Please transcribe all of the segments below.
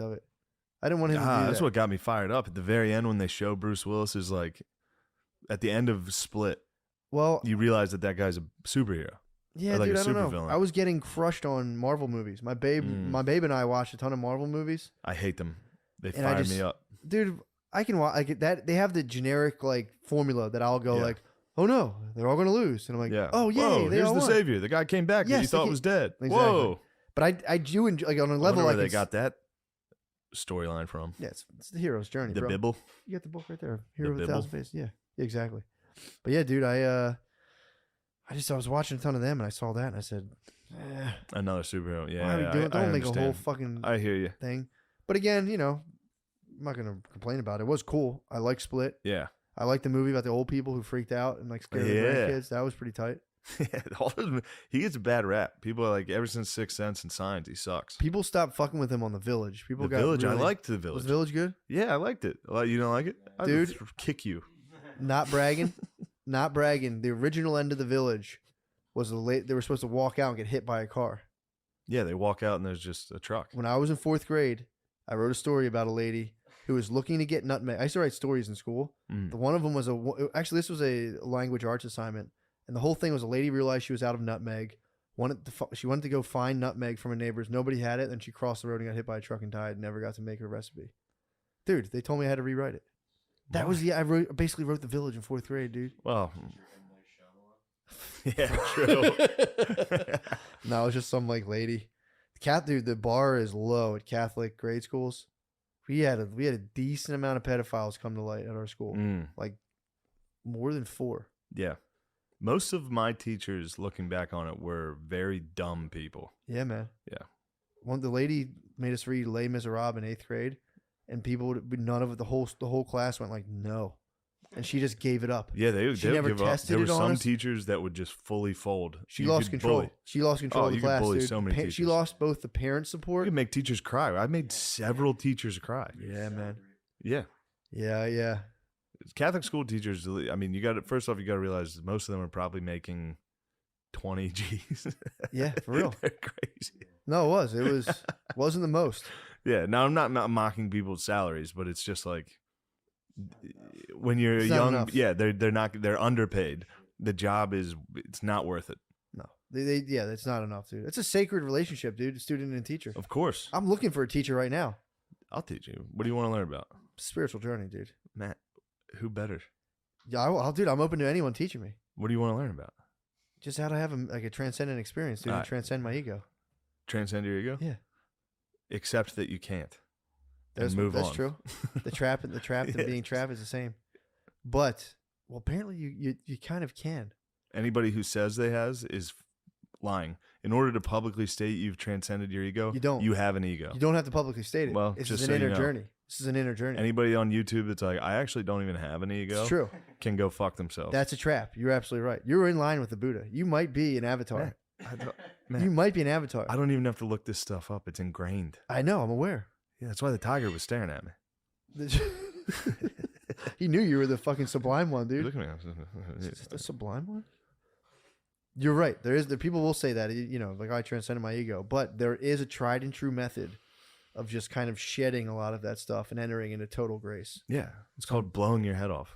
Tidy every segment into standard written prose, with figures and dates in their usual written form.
of it. I didn't want him to do that. That's what got me fired up. At the very end, when they show Bruce Willis is like, at the end of Split, well, you realize that guy's a superhero. Yeah, like dude, a I don't know. supervillain. I was getting crushed on Marvel movies. My babe and I watched a ton of Marvel movies. I hate them. They And fire me up. Dude, I can watch that. They have the generic like formula that I'll go like, oh no, they're all gonna lose, and I'm like, oh yay, whoa, they here's all the won. savior. The guy came back that you thought was dead. Exactly. Whoa. But I do enjoy, like, on a level where like they got that storyline from. Yeah, it's the hero's journey. The bro. Bible. You got the book right there. Hero The of a Thousand Faces. Yeah, exactly. But yeah, dude, I was watching a ton of them, and I saw that, and I said, Another superhero. Yeah, why are we doing? Don't make a whole understand. fucking I hear you. thing. But again, you know, I'm not gonna complain about it. It was cool. I like Split. Yeah. I like the movie about the old people who freaked out and like scared the grandkids. That was pretty tight. He gets a bad rap. People are like, ever since Sixth Sense and Signs, he sucks. People stopped fucking with him on The Village. People The got Village, really, I liked The Village. Was The Village good? Yeah, I liked it. You don't like it? Dude. I'd kick you. Not bragging. Not bragging. The original end of The Village was they were supposed to walk out and get hit by a car. Yeah, they walk out and there's just a truck. When I was in 4th grade, I wrote a story about a lady who was looking to get nutmeg. I used to write stories in school. The one of them was actually this was a language arts assignment, and the whole thing was a lady realized she was out of nutmeg. She wanted to go find nutmeg from her neighbors. Nobody had it. Then she crossed the road and got hit by a truck and died. Never got to make her recipe. Dude, they told me I had to rewrite it. That was I basically wrote The Village in 4th grade, dude. Well, yeah, true. No, it's just some like lady. Dude, the bar is low at Catholic grade schools. We had a decent amount of pedophiles come to light at our school, like more than 4. Yeah, most of my teachers, looking back on it, were very dumb people. Yeah, man. Yeah. The lady made us read Les Miserables in 8th grade, and none of it. The whole class went like no, and she just gave it up. Yeah, they never give up. tested There it were on some us. teachers that would just fully fold. She You lost could control. bully. She lost control of the you could class, bully dude. so many teachers. She lost both the parent You support. could make teachers cry. I made several teachers cry. Yeah, man. Yeah. Yeah. Catholic school teachers, I mean, first off, you got to realize that most of them are probably making 20 G's. Yeah, for real. They're crazy. No, it wasn't the most. Yeah. Now, I'm not mocking people's salaries, but it's just like when you're It's not young, enough. yeah, they're underpaid. The job it's not worth it. No, that's not enough, dude. It's a sacred relationship, dude. Student and teacher. Of course. I'm looking for a teacher right now. I'll teach you. What do you want to learn about? Spiritual journey, dude. Matt, who better? Yeah, dude. I'm open to anyone teaching me. What do you want to learn about? Just how to have a transcendent experience, dude. All And right. transcend my ego. Transcend your ego? Yeah. Accept that you can't. That's on. true. The trap and being trapped is the same. But apparently you kind of can. Anybody who says they has is lying. In order to publicly state you've transcended your ego, You don't. You have an ego. You don't have to publicly state it. Well, This just is so an you inner know. journey. This is an inner journey. Anybody on YouTube that's like, I actually don't even have an ego, It's true. can go fuck themselves. That's a trap. You're absolutely right. You're in line with the Buddha. You might be an avatar. You might be an avatar. I don't even have to look this stuff up. It's ingrained. I know. I'm aware. Yeah, that's why the tiger was staring at me. He knew you were the fucking sublime one, dude. Look at me. Is the sublime one? You're right. There people will say that, like I transcended my ego, but there is a tried and true method of just kind of shedding a lot of that stuff and entering into total grace. Yeah, it's called blowing your head off.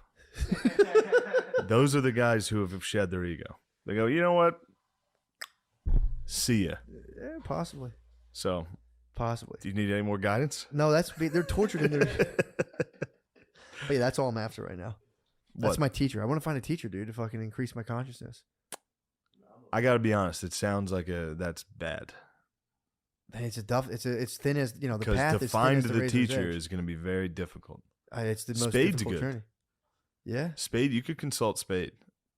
Those are the guys who have shed their ego. They go, you know what? See ya. Yeah, possibly. So, Possibly. do you need any more guidance? No, they're tortured in their. But yeah, that's all I'm after right now. That's What? my teacher. I want to find a teacher, dude, to fucking increase my consciousness. I got to be honest. It sounds like that's bad. Hey, it's thin as the Because path to is find thin as the razor's teacher edge. is going to be very difficult. It's the most Spade's difficult good. journey. Yeah, Spade, you could consult Spade.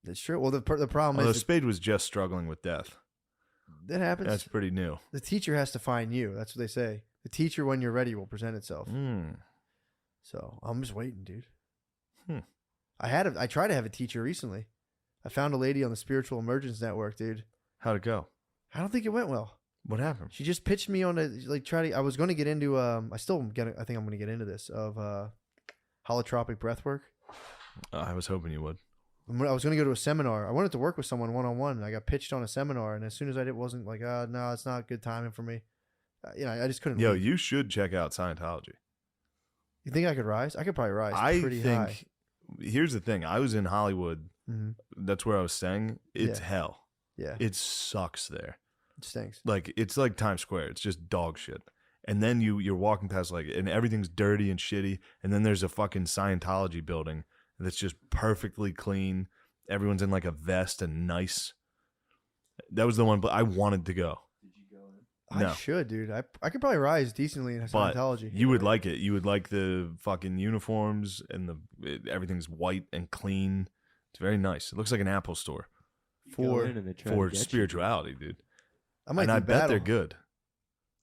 that's true. Well, the problem Although is Spade was just struggling with death. that happens. That's pretty new. The teacher has to find you. That's what they say. The teacher, when you're ready, will present itself. So I'm just waiting, dude. I tried to have a teacher recently. I found a lady on the Spiritual Emergence Network, dude. How'd it go? I don't think it went well. What happened? She just pitched me on I was going to get into I think I'm going to get into this of holotropic breath work. I was hoping you would. I was going to go to a seminar. I wanted to work with someone one-on-one, and I got pitched on a seminar, and as soon as I did, it wasn't like, no, it's not good timing for me. I just couldn't. Yo, leave. you should check out Scientology. You think I could rise? I could probably rise. I pretty think. high. Here's the thing. I was in Hollywood. Mm-hmm. That's where I was staying. It's Yeah. hell. Yeah, It sucks there. it stinks. Like it's like Times Square. It's just dog shit. And then you're walking past like, and everything's dirty and shitty. And then there's a fucking Scientology building that's just perfectly clean. Everyone's in like a vest and nice. That was the one, but I wanted to go. Did you go in? No. I should, dude. I could probably rise decently in But Scientology. you would like it. You would like the fucking uniforms and everything's white and clean. It's very nice. It looks like an Apple store You go For- in and they try to for get you. spirituality, dude. I might And do I bet they're battle. good.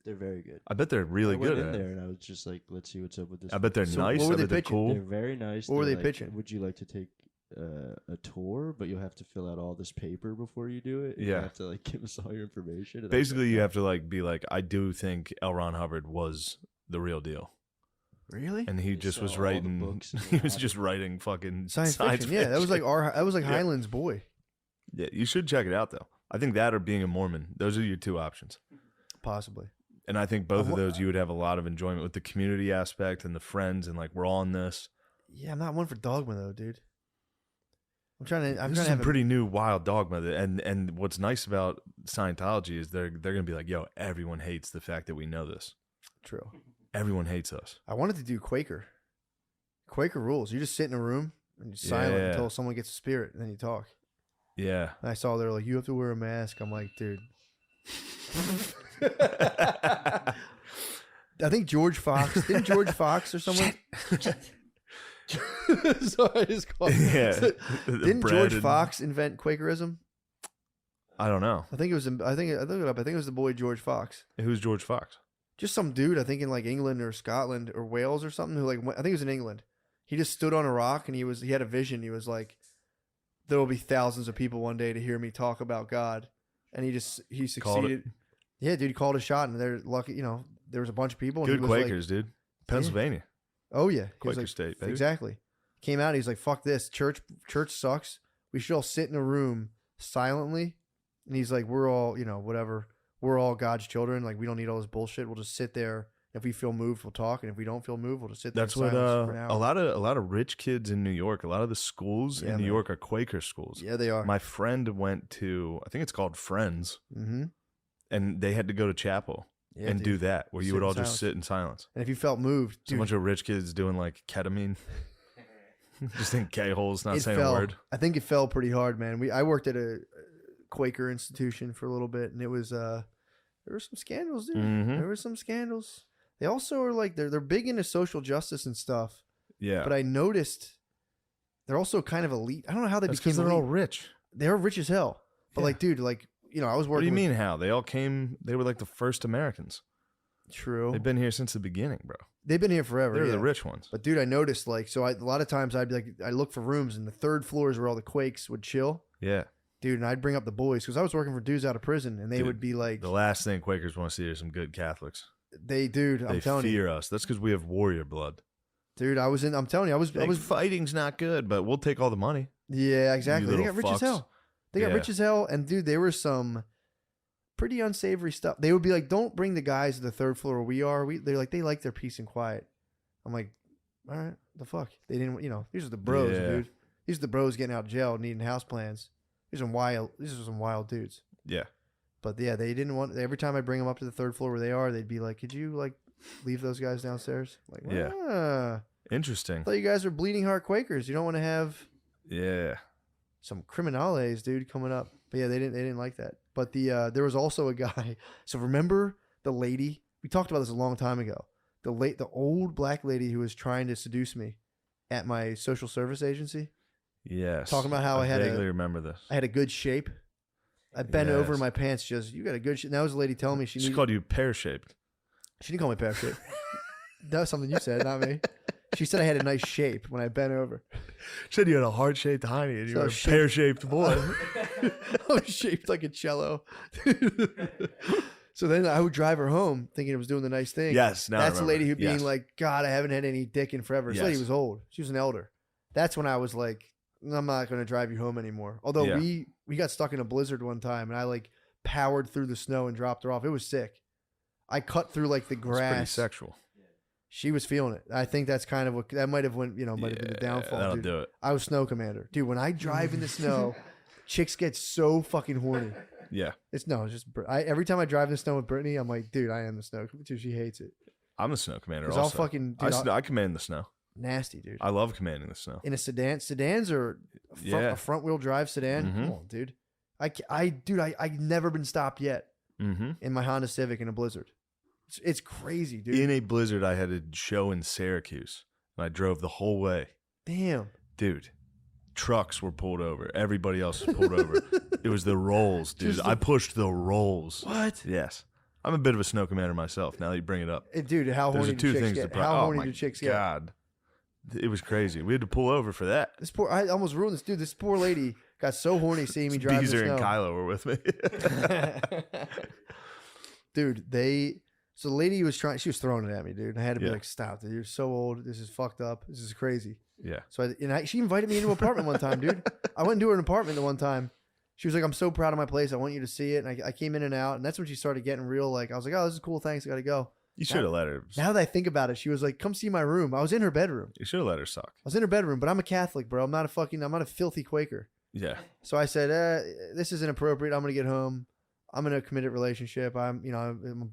They're very good. I bet they're really I went good in at there it. and I was just like, let's see what's up with this. I bet they're So nice. what were I they bet they're pitching? cool. They're very nice. What were They're they like, pitching? Would you like to take a tour? But you'll have to fill out all this paper before you do it. And Yeah. You have to like give us all your information. And I was Basically, like, you "No." have to like be like, I do think L. Ron Hubbard was the real deal, Really? and he They just saw was all the writing. books in He the was lab. just writing fucking Science fiction. Yeah, that was like Yeah. Highland's boy. Yeah, you should check it out though. I think that or being a Mormon. Those are your two options. Possibly. And I think both of wha- those you would have a lot of enjoyment with the community aspect and the friends and like we're all in this. Yeah, I'm not one for dogma though, dude. I'm trying to This trying is to a have pretty new wild dogma. And what's nice about Scientology is they're gonna be like, yo, everyone hates the fact that we know this. true. Everyone hates us. I wanted to do Quaker. Quaker rules. You just sit in a room and you're silent Yeah. until someone gets a spirit, and then you talk. Yeah. And I saw they're like, you have to wear a mask. I'm like, dude. I think George Fox didn't George Fox or someone. Sorry, I just called. Yeah. Didn't Bread George and- Fox invent Quakerism? I I don't know. think it was. I think I looked it up. I think it was the boy George Fox. Who's George Fox? Just some dude. I think in like England or Scotland or Wales or something. Who like I think it was in England. He just stood on a rock and he had a vision. He was like, there will be thousands of people one day to hear me talk about God, and he Called succeeded. Yeah, dude, he called a shot, and they're lucky. There was a bunch of people. And Good he was Quakers, dude. Pennsylvania. Oh yeah, he was Quaker like, state, baby. exactly. Came out. He's like, "Fuck this. Church sucks. We should all sit in a room silently." And he's like, "We're all, whatever. We're all God's children. Like, we don't need all this bullshit. We'll just sit there. If we feel moved, we'll talk, and if we don't feel moved, we'll just sit there." That's in what silence for an a hour. lot of rich kids in New York, a lot of the schools Yeah, in New man. York are Quaker schools. Yeah, they are. My friend went to, I think it's called Friends, Mm-hmm. and they had to go to chapel Yeah, and dude. do that, where you Sit would in all just silence. sit in silence. And if you felt moved, It's a bunch of rich kids doing like ketamine, just in K-holes, not it saying fell. a word. I think it fell pretty hard, man. I worked at a Quaker institution for a little bit, and it was there were some scandals, dude. Mhm. There were some scandals. They also are like they're big into social justice and stuff, Yeah, but I noticed they're also kind of elite. I don't know how they that's became because they're elite. all rich. They're rich as hell, but Yeah. like, dude, like I was working. What do you with- mean how? They all came, they were like the first Americans. True. They've been here since the beginning, bro. They've been here forever. They're yeah. the rich ones. But dude, I noticed like a lot of times I'd be like I look for rooms, and the third floor is where all the Quakes would chill. Yeah. Dude, and I'd bring up the boys because I was working for dudes out of prison, and they Dude, would be like, The last thing Quakers want to see are some good Catholics. dude, I'm They telling you, fear us. That's because we have warrior blood. dude, I'm telling you, I was, fighting's not good, but we'll take all the money. yeah, exactly. They little got rich as fucks. hell. They got Yeah. rich as hell, and dude, there was some pretty unsavory stuff. They would be like, don't bring the guys to the third floor where we are. They like their peace and quiet. I'm like, all right, the fuck. They didn't, these are the bros, Yeah. dude. These are the bros getting out of jail, needing house plans. These are some wild dudes. Yeah. But yeah, they didn't want. Every time I bring them up to the third floor where they are, they'd be like, "Could you like leave those guys downstairs?" I'm like, Yeah. "Ah, Interesting. I thought you guys were bleeding heart Quakers. You don't want to have Yeah. some criminales, dude, coming up." But yeah, they didn't like that. But there was also a guy. So remember the lady? We talked about this a long time ago. The old black lady who was trying to seduce me at my social service agency. Yes. Talking about how I had vaguely remember this. I had a good shape. I bent over Yes. in my pants. You got a good shape. That was a lady telling me She needed. called you pear shaped. She didn't call me pear shaped. That was something you said, not me. She said I had a nice shape when I bent over. She said you had a heart shaped hiney and you So were a shaped- pear shaped boy. I was shaped like a cello. So then I would drive her home thinking it was doing the nice thing. Yes. Now I That's the lady who remember. being Yes. like, God, I haven't had any dick in forever. This lady Yes. was old. She was an elder. That's when I was like, I'm not going to drive you home anymore. Although Yeah. we got stuck in a blizzard one time and I like powered through the snow and dropped her off. It was sick. I cut through like the It's pretty grass. sexual. She was feeling it. I think that's kind of what that might have might have been the downfall. That'll dude. do it. I was snow commander, dude. When I drive in the snow, chicks get so fucking horny. Yeah. It's just every time I drive in the snow with Brittany, I'm like, dude, I am the snow. Dude, she hates it. I'm the snow commander 'Cause also. I'll fucking dude, I command the snow. nasty, dude. I love commanding the snow. In a sedan, sedans are a front wheel drive sedan. Mhm. Come on, dude. I've never been stopped yet Mm-hmm. in my Honda Civic in a blizzard. It's crazy, dude. In a blizzard, I had a show in Syracuse, and I drove the whole way. Damn. Dude, trucks were pulled over. Everybody else was pulled over. It was the rolls, dude. I pushed the rolls. What? Yes. I'm a bit of a snow commander myself, now that you bring it up. Dude, how There's horny two do chicks things get? to How oh horny my do chicks get? God. It was crazy. We had to pull over for that. I almost ruined this. Dude, this poor lady got so horny seeing me drive in the Beezer snow. and Kylo were with me. Dude, so the lady she was throwing it at me, dude. And I had to be Yeah. like, stop, dude. You're so old. This is fucked up. This is crazy. Yeah. So she invited me into an apartment one time, dude. I went into her apartment the one time. She was like, I'm so proud of my place. I want you to see it. And I came in and out. And that's when she started getting real. Like, I was like, oh, this is cool. Thanks. I got to go. You should have let her. Now that I think about it, she was like, come see my room. I was in her bedroom. You should have let her suck. I was in her bedroom, but I'm a Catholic, bro. I'm not a filthy Quaker. Yeah. So I said, this is inappropriate. I'm going to get home. I'm in a committed relationship. I'm a born